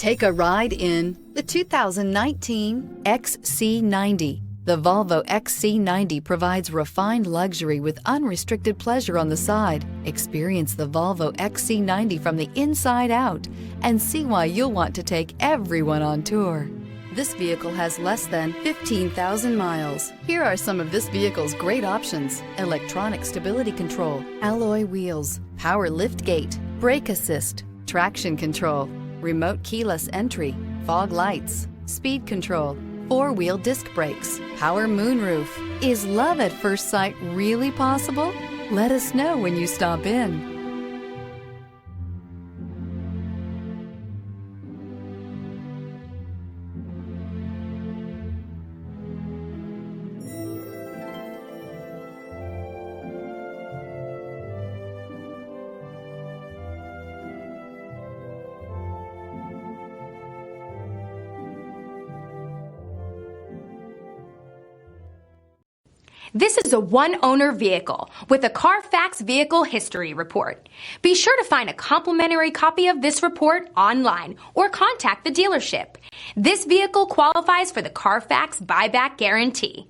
Take a ride in the 2019 XC90. The Volvo XC90 provides refined luxury with unrestricted pleasure on the side. Experience the Volvo XC90 from the inside out and see why you'll want to take everyone on tour. This vehicle has less than 15,000 miles. Here are some of this vehicle's great options: electronic stability control, alloy wheels, power liftgate, brake assist, traction control, remote keyless entry, fog lights, speed control, four-wheel disc brakes, power moonroof. Is love at first sight really possible? Let us know when you stop in. This is a one-owner vehicle with a Carfax Vehicle History Report. Be sure to find a complimentary copy of this report online or contact the dealership. This vehicle qualifies for the Carfax Buyback Guarantee.